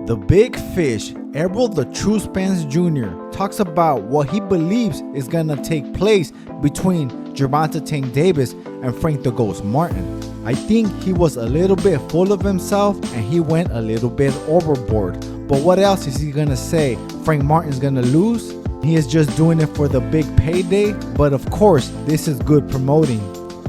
The Big Fish, Errol the True Spence Jr. talks about what he believes is gonna take place between Gervonta Tank Davis and Frank the Ghost Martin. I think he was a little bit full of himself and he went a little bit overboard. But what else is he gonna say? Frank Martin's gonna lose? He is just doing it for the big payday? But of course, this is good promoting.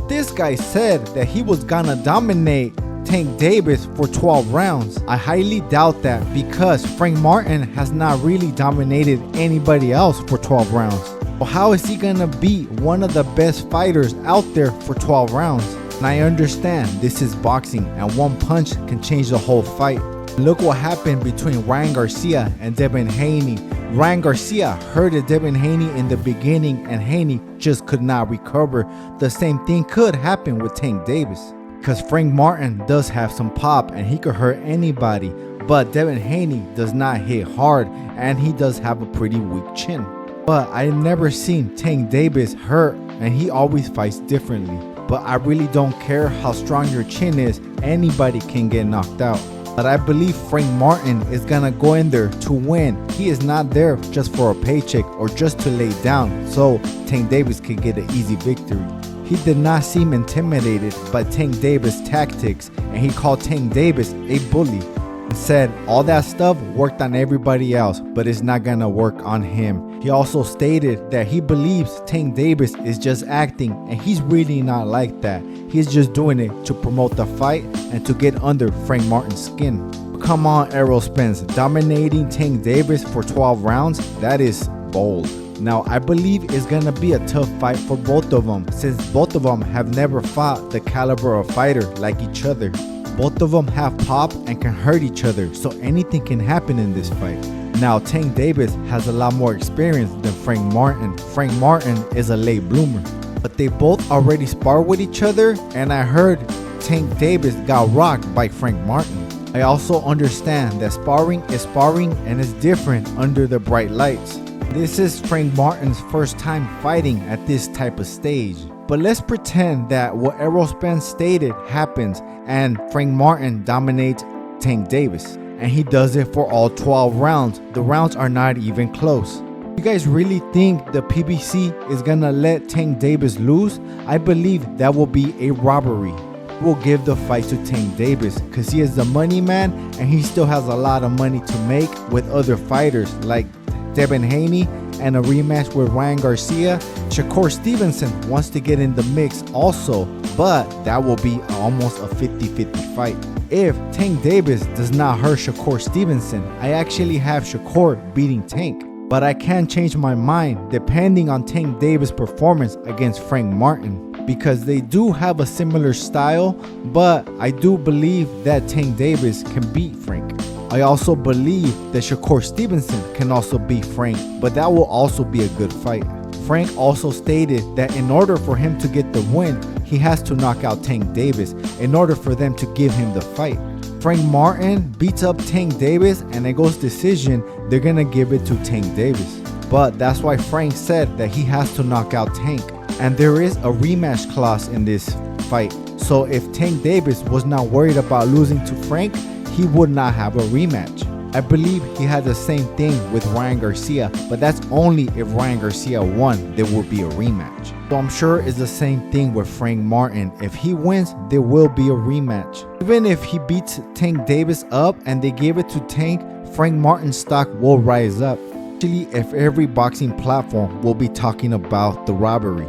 This guy said that he was gonna dominate Tank Davis for 12 rounds. I highly doubt that because Frank Martin has not really dominated anybody else for 12 rounds. Well, how is he gonna beat one of the best fighters out there for 12 rounds? And I understand this is boxing and one punch can change the whole fight. Look what happened between Ryan Garcia and Devin Haney. Ryan Garcia hurted Devin Haney in the beginning and Haney just could not recover. The same thing could happen with Tank Davis. Because Frank Martin does have some pop and he could hurt anybody, but Devin Haney does not hit hard and he does have a pretty weak chin. But I've never seen Tank Davis hurt and he always fights differently. But I really don't care how strong your chin is, anybody can get knocked out. But I believe Frank Martin is gonna go in there to win. He is not there just for a paycheck or just to lay down so Tank Davis can get an easy victory. He did not seem intimidated by Tank Davis' tactics and he called Tank Davis a bully and said all that stuff worked on everybody else but it's not gonna work on him. He also stated that he believes Tank Davis is just acting and he's really not like that. He's just doing it to promote the fight and to get under Frank Martin's skin. Come on, Errol Spence, dominating Tank Davis for 12 rounds, that is bold. Now, I believe it's gonna be a tough fight for both of them since both of them have never fought the caliber of fighter like each other. Both of them have pop and can hurt each other, so anything can happen in this fight. Now, Tank Davis has a lot more experience than Frank Martin. Frank Martin is a late bloomer, but they both already sparred with each other and I heard Tank Davis got rocked by Frank Martin. I also understand that sparring is sparring and it's different under the bright lights. This is Frank Martin's first time fighting at this type of stage. But let's pretend that what Errol Spence stated happens and Frank Martin dominates Tank Davis. And he does it for all 12 rounds. The rounds are not even close. You guys really think the PBC is gonna let Tank Davis lose? I believe that will be a robbery. We'll give the fight to Tank Davis because he is the money man and he still has a lot of money to make with other fighters like Devin Haney and a rematch with Ryan Garcia. Shakur Stevenson wants to get in the mix also, but that will be almost a 50-50 fight. If Tank Davis does not hurt Shakur Stevenson, I actually have Shakur beating Tank. But I can change my mind depending on Tank Davis' performance against Frank Martin because they do have a similar style, but I do believe that Tank Davis can beat Frank. I also believe that Shakur Stevenson can also beat Frank, but that will also be a good fight. Frank also stated that in order for him to get the win, he has to knock out Tank Davis in order for them to give him the fight. Frank Martin beats up Tank Davis and it goes decision, they're gonna give it to Tank Davis. But that's why Frank said that he has to knock out Tank. And there is a rematch clause in this fight. So if Tank Davis was not worried about losing to Frank, he would not have a rematch. I believe he had the same thing with Ryan Garcia, but that's only if Ryan Garcia won, there will be a rematch. So I'm sure it's the same thing with Frank Martin. If he wins, there will be a rematch. Even if he beats Tank Davis up and they give it to Tank, Frank Martin's stock will rise up. Actually, if every boxing platform will be talking about the robbery.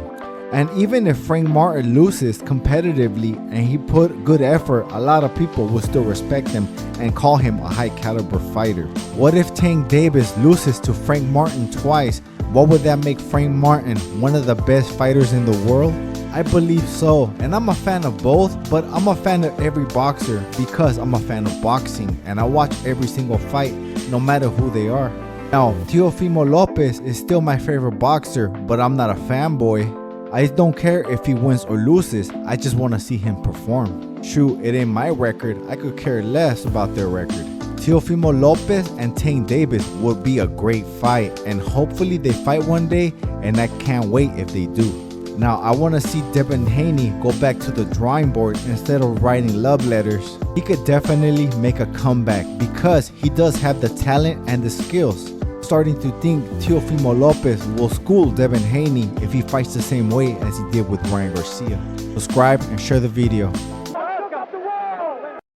And even if Frank Martin loses competitively and he put good effort, a lot of people will still respect him and call him a high caliber fighter. What if Tank Davis loses to Frank Martin twice? What would that make Frank Martin one of the best fighters in the world? I believe so, and I'm a fan of both, but I'm a fan of every boxer because I'm a fan of boxing and I watch every single fight no matter who they are. Now, Teofimo Lopez is still my favorite boxer, but I'm not a fanboy. I don't care if he wins or loses, I just want to see him perform. Shoot, it ain't my record, I could care less about their record. Teofimo Lopez and Tank Davis would be a great fight and hopefully they fight one day and I can't wait if they do. Now, I want to see Devin Haney go back to the drawing board instead of writing love letters. He could definitely make a comeback because he does have the talent and the skills. Starting to think Teofimo Lopez will school Devin Haney if he fights the same way as he did with Ryan Garcia. Subscribe and share the video.